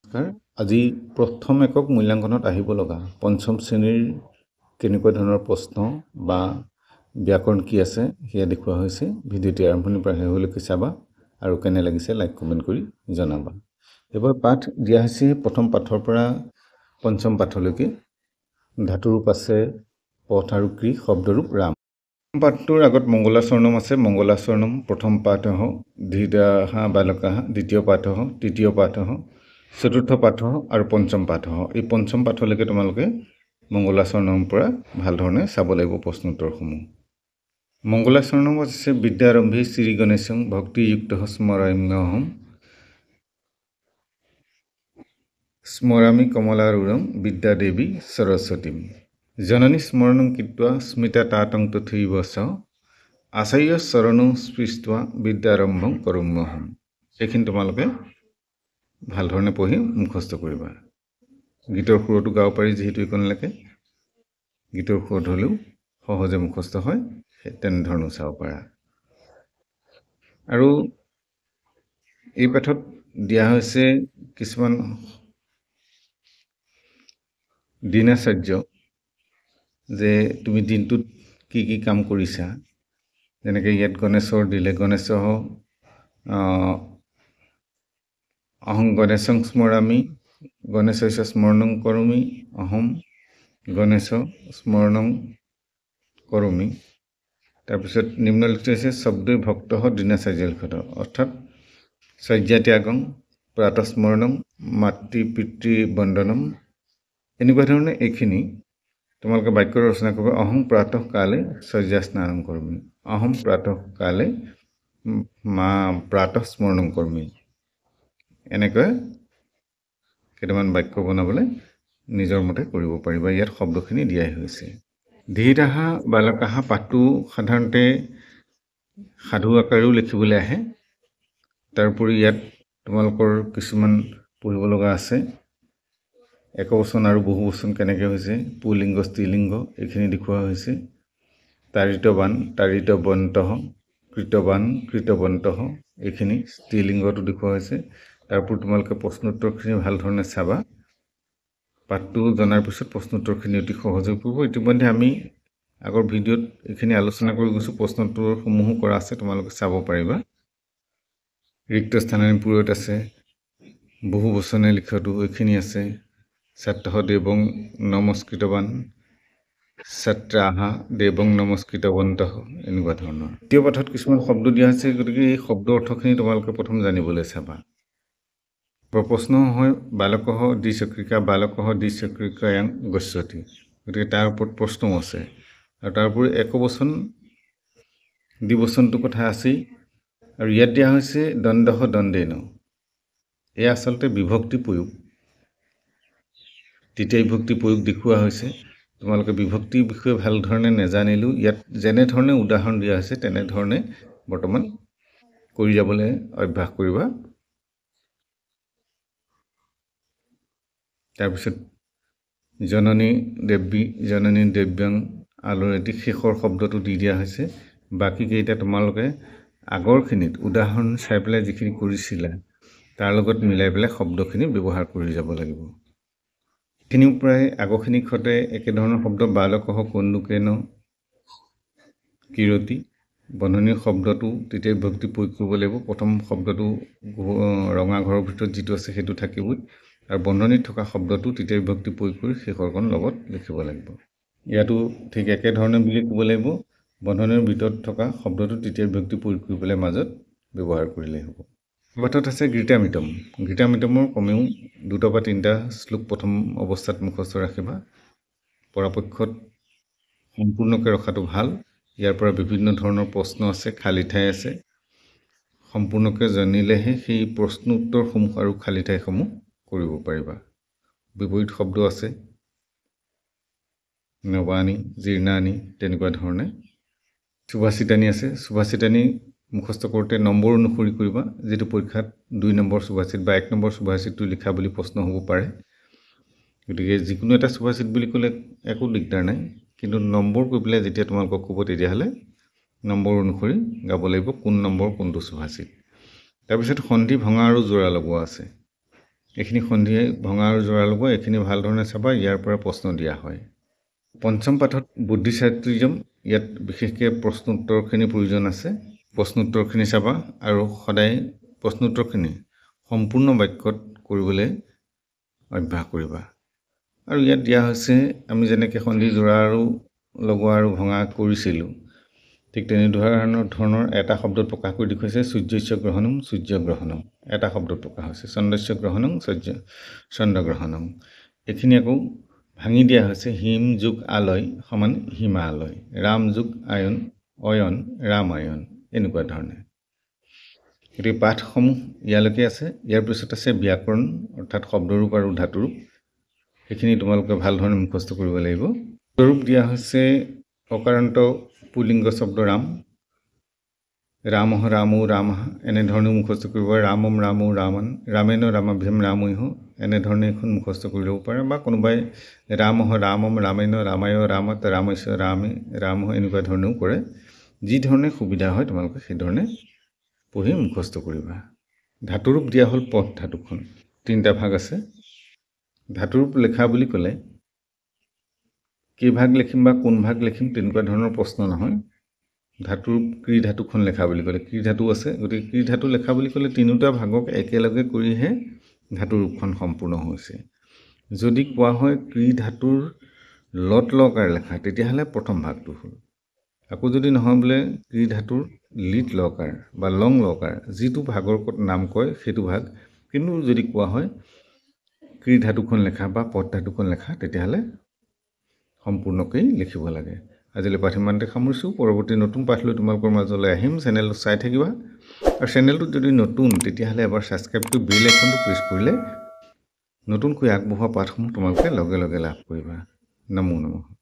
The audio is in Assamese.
আজি প্ৰথম একক মূল্যাংকনত আহিব লগা পঞ্চম শ্ৰেণীৰ কেনেকুৱা ধৰণৰ প্ৰশ্ন বা ব্যাকৰণ কি আছে সেয়া দেখুওৱা হৈছে। ভিডিঅ'টি আৰম্ভণিৰ পৰা শেষলৈকে চাবা আৰু কেনে লাগিছে লাইক কমেণ্ট কৰি জনাবা। এবাৰ পাঠ দিয়া হৈছে প্ৰথম পাঠৰ পৰা পঞ্চম পাঠলৈকে। ধাতুৰূপ আছে পথ আৰু ক্ৰী, শব্দৰূপ ৰাম। পাঠটোৰ আগত মংগলাচৰণম আছে। মংগলাচৰণম প্ৰথম পাঠ ধীৰাহা বালকাহা, দ্বিতীয় পাঠ তৃতীয় পাঠ চতুৰ্থ পাঠ আৰু পঞ্চম পাঠ। এই পঞ্চম পাঠলৈকে তোমালোকে মংগলাচৰণৰ পৰা ভাল ধৰণে চাব লাগিব প্ৰশ্ন উত্তৰসমূহ। মংগলাচৰণম আছে বিদ্যাৰম্ভে শ্ৰী গণেশং ভক্তিযুক্ত স্মৰাম্যহম স্মৰামি কমলাৰুঢ়ং বিদ্যাদেৱী সৰস্বতীম জননী স্মৰণং কৃত্বা স্মিতা তাতং তথৈব চ আচাৰ্য চৰণং স্পৃষ্ট্বা বিদ্যাৰম্ভং কৰোম্যহম। এইখিনি তোমালোকে ভাল ধৰণে পঢ়ি মুখস্থ কৰিবা। গীতৰ সুৰতো গাব পাৰি, যিহেতু এইকণলৈকে গীতৰ সুৰত হ'লেও সহজে মুখস্থ হয়, তেনেধৰণেও চাব পাৰা। আৰু এই পাঠত দিয়া হৈছে কিছুমান দিনাচাৰ্য, যে তুমি দিনটোত কি কি কাম কৰিছা। যেনেকৈ ইয়াত গণেশৰ দিলে, গণেশ অহং গণেশং স্মৰামি গণেশস্য স্মৰণং কৰোমি অহম গণেশ স্মৰণং কৰোমি। তাৰপিছত নিম্নলিখিত হৈছে শব্দই ভক্ত দিনাচাৰ্য লিখিত, অৰ্থাৎ শয্যা ত্যাগং প্ৰাতঃস্মৰণং মাতৃ পিতৃ বন্দনম। এনেকুৱা ধৰণে এইখিনি তোমালোকে বাক্য ৰচনা কৰিবা। অহং প্ৰাতঃ কালে শয্যা স্নানং কৰোমি, অহম প্ৰাতঃ কালে প্ৰাতঃ স্মৰণং কৰোমি। এনেকৈ কেইটামান বাক্য বনাবলৈ নিজৰ মতে কৰিব পাৰিবা। ইয়াত শব্দখিনি দিয়াই হৈছে। ধীৰাহা বালকাহা পাঠটো সাধাৰণতে সাধু আকাৰেও লিখিবলৈ আহে। তাৰোপৰি ইয়াত তোমালোকৰ কিছুমান পঢ়িব লগা আছে। একবচন আৰু বহুবচন কেনেকৈ হৈছে, পুলিংগ স্ত্ৰীলিংগ এইখিনি দেখুওৱা হৈছে। তাৰিতবান তাৰিতবন্তঃ, কৃতবান কৃতবন্তঃ এইখিনি স্ত্ৰীলিংগটো দেখুওৱা হৈছে। তাৰোপৰি তোমালোকে প্ৰশ্ন উত্তৰখিনি ভাল ধৰণে চাবা। পাঠটো জনাৰ পিছত প্ৰশ্ন উত্তৰখিনি অতি সহজ হৈ পৰিব। ইতিমধ্যে আমি আগৰ ভিডিঅ'ত এইখিনি আলোচনা কৰি গৈছোঁ, প্ৰশ্ন উত্তৰসমূহো কৰা আছে, তোমালোকে চাব পাৰিবা। ৰিক্ত স্থানানি পূৰণ আছে, বহুবচনে লিখাটো এইখিনি আছে। ছাত্ৰঃ দেৱং নমস্কৃতবান, ছাত্ৰাহা দেৱং নমস্কৃতবন্তঃ, এনেকুৱা ধৰণৰ। দ্বিতীয় পাঠত কিছুমান শব্দ দিয়া হৈছে, গতিকে এই শব্দ অৰ্থখিনি তোমালোকে প্ৰথম জানিবলৈ চাবা। প্ৰশ্ন হয় বালকঃ দ্বিচক্ৰিকা বালকঃ দ্বিচক্ৰিকায়াং গচ্ছতি, গতিকে তাৰ ওপৰত প্ৰশ্নও আছে। আৰু তাৰোপৰি একবচন দ্বিবচনটো কথা আছেই। আৰু ইয়াত দিয়া হৈছে দণ্ডঃ দণ্ডেন, এয়া আচলতে বিভক্তি প্ৰয়োগ, তৃতীয় বিভক্তি প্ৰয়োগ দেখুওৱা হৈছে। তোমালোকে বিভক্তিৰ বিষয়ে ভাল ধৰণে নেজানিলেও ইয়াত যেনেধৰণে উদাহৰণ দিয়া হৈছে তেনেধৰণে বৰ্তমান কৰি যাবলৈ অভ্যাস কৰিবা। তাৰপিছত জননী দেব্যাং আলোৰেতি, শেষৰ শব্দটো দি দিয়া হৈছে। বাকীকেইটা তোমালোকে আগৰখিনিত উদাহৰণ চাই পেলাই যিখিনি কৰিছিলা তাৰ লগত মিলাই পেলাই শব্দখিনি ব্যৱহাৰ কৰি যাব লাগিব। এইখিনিও প্ৰায় আগৰখিনিৰ সৈতে একেধৰণৰ শব্দ। বালকঃ কন্দুকেন কিৰতি, বন্ধনীৰ শব্দটো তৃতীয় বিভক্তি প্ৰয়োগ কৰিব লাগিব। প্ৰথম শব্দটো ৰঙা ঘৰৰ ভিতৰত যিটো আছে সেইটো থাকিবই, আৰু বন্ধনীত থকা শব্দটো তৃতীয় বিভক্তি প্ৰয়োগ কৰি শেষৰখন লগত লিখিব লাগিব। ইয়াতো ঠিক একেধৰণে বুলি ক'ব লাগিব। বন্ধনীৰ ভিতৰত থকা শব্দটো তৃতীয় বিভক্তি প্ৰয়োগ কৰি পেলাই মাজত ব্যৱহাৰ কৰিলেই হ'ব। পাঠত আছে গীতামিতম। গীতামিতমৰ কমেও 2টা বা 3টা শ্লোক প্ৰথম অৱস্থাত মুখস্থ ৰাখিবা। পৰাপক্ষত সম্পূৰ্ণকৈ ৰখাটো ভাল। ইয়াৰ পৰা বিভিন্ন ধৰণৰ প্ৰশ্ন আছে, খালী ঠাই আছে। সম্পূৰ্ণকৈ জানিলেহে সেই প্ৰশ্ন উত্তৰসমূহ আৰু খালী ঠাইসমূহ কৰিব পাৰিবা। বিপৰীত শব্দ আছে, নবানী জীৰ্ণানী, তেনেকুৱা ধৰণে। সুভাষিতানী আছে। সুভাষিতানী মুখস্থ কৰোঁতে নম্বৰ অনুসৰি কৰিবা। যিটো পৰীক্ষাত 2 নম্বৰ সুভাষিত বা 1 নম্বৰ সুভাষিতটো লিখা বুলি প্ৰশ্ন হ'ব পাৰে। গতিকে যিকোনো এটা সুভাষিত বুলি ক'লে একো দিগদাৰ নাই, কিন্তু নম্বৰ কৰি পেলাই যেতিয়া তোমালোকক ক'ব তেতিয়াহ'লে নম্বৰ অনুসৰি গাব লাগিব কোন নম্বৰ কোনটো সুভাষিত। তাৰপিছত সন্ধি ভঙা আৰু যোৰা লগোৱা আছে। এইখিনি সন্ধিয়ে ভঙা আৰু যোৰা ল'ব, এইখিনি ভাল ধৰণে চাবা, ইয়াৰ পৰা প্ৰশ্ন দিয়া হয়। পঞ্চম পাঠত বুদ্ধিচাতুৰ্যম, ইয়াত বিশেষকৈ প্ৰশ্নোত্তৰখিনিৰ প্ৰয়োজন আছে। প্ৰশ্নোত্তৰখিনি চাবা আৰু সদায় প্ৰশ্নোত্তৰখিনি সম্পূৰ্ণ বাক্যত কৰিবলৈ অভ্যাস কৰিবা। আৰু ইয়াত দিয়া হৈছে আমি যেনেকৈ সন্ধি যোৰা আৰু লগোৱা আৰু ভঙা কৰিছিলোঁ, ঠিক তেনেধৰণৰ এটা শব্দত প্ৰকাশ কৰি দেখুৱাইছে সূৰ্যস্য গ্ৰহণম সূৰ্যগ্ৰহণম, এটা শব্দত প্ৰকাশ হৈছে চন্দ্ৰস্য গ্ৰহণম চন্দ্ৰগ্ৰহণম। এইখিনি আকৌ ভাঙি দিয়া হৈছে হিম যোগ আলয় সমান হিমালয়, ৰাম যোগ অয়ন ৰামায়ণ, এনেকুৱা ধৰণে। গতিকে পাঠসমূহ ইয়ালৈকে আছে। ইয়াৰ পিছত আছে ব্যাকৰণ, অৰ্থাৎ শব্দৰূপ আৰু ধাতুৰূপ। সেইখিনি তোমালোকে ভাল ধৰণে মুখস্থ কৰিব লাগিব। শব্দৰূপ দিয়া হৈছে অকাৰান্ত পুল্লিংগ শব্দ ৰাম, ৰামঃ ৰামো ৰামঃ, এনেধৰণে মুখস্থ কৰিব। ৰামম ৰামো ৰামন, ৰামেণ ৰামাভ্যাম ৰামৈহ, এনেধৰণে এখন মুখস্থ কৰি ল'ব পাৰে। বা কোনোবাই ৰামঃ ৰামম ৰামেণ ৰামায় ৰামত ৰামস্য ৰামে ৰামঃ, এনেকুৱা ধৰণেও কৰে। যি ধৰণে সুবিধা হয় তোমালোকে সেইধৰণে পঢ়ি মুখস্থ কৰিবা। ধাতুৰূপ দিয়া হ'ল পথ ধাতুখন, 3টা ভাগ আছে। ধাতুৰূপ লেখা বুলি ক'লে কেইভাগ লিখিম বা কোন ভাগ লিখিম তেনেকুৱা ধৰণৰ প্ৰশ্ন নহয়। ধাতুৰূপ ক্ৰী ধাতুখন লেখা বুলি ক'লে, ক্ৰী ধাতু আছে, গতিকে ক্ৰী ধাতু লেখা বুলি ক'লে 3টা ভাগক একেলগে কৰিহে ধাতুৰূপখন সম্পূৰ্ণ হৈছে। যদি কোৱা হয় ক্ৰী ধাতুৰ লত লকাৰ লেখা, তেতিয়াহ'লে প্ৰথম ভাগটো হ'ল। আকৌ যদি নহয় বোলে ক্ৰী ধাতুৰ লিট লকাৰ বা লং লকাৰ, যিটো ভাগৰ নাম কয় সেইটো ভাগ, কিন্তু যদি কোৱা হয় ক্ৰী ধাতুখন লেখা বা পথ ধাতুখন লেখা, তেতিয়াহ'লে সম্পূৰ্ণকৈ লিখিব লাগে। আজিলৈ পাঠ ইমানতে সামৰিছোঁ। পৰৱৰ্তী নতুন পাঠ লৈ তোমালোকৰ মাজলৈ আহিম। চেনেলটো চাই থাকিবা, আৰু চেনেলটোত যদি নতুন তেতিয়াহ'লে এবাৰ ছাবস্ক্ৰাইব কৰি বেল আইকনটো প্ৰেছ কৰিলে নতুনকৈ আগবঢ়োৱা পাঠসমূহ তোমালোকে লগে লগে লাভ কৰিবা। নমো নমঃ।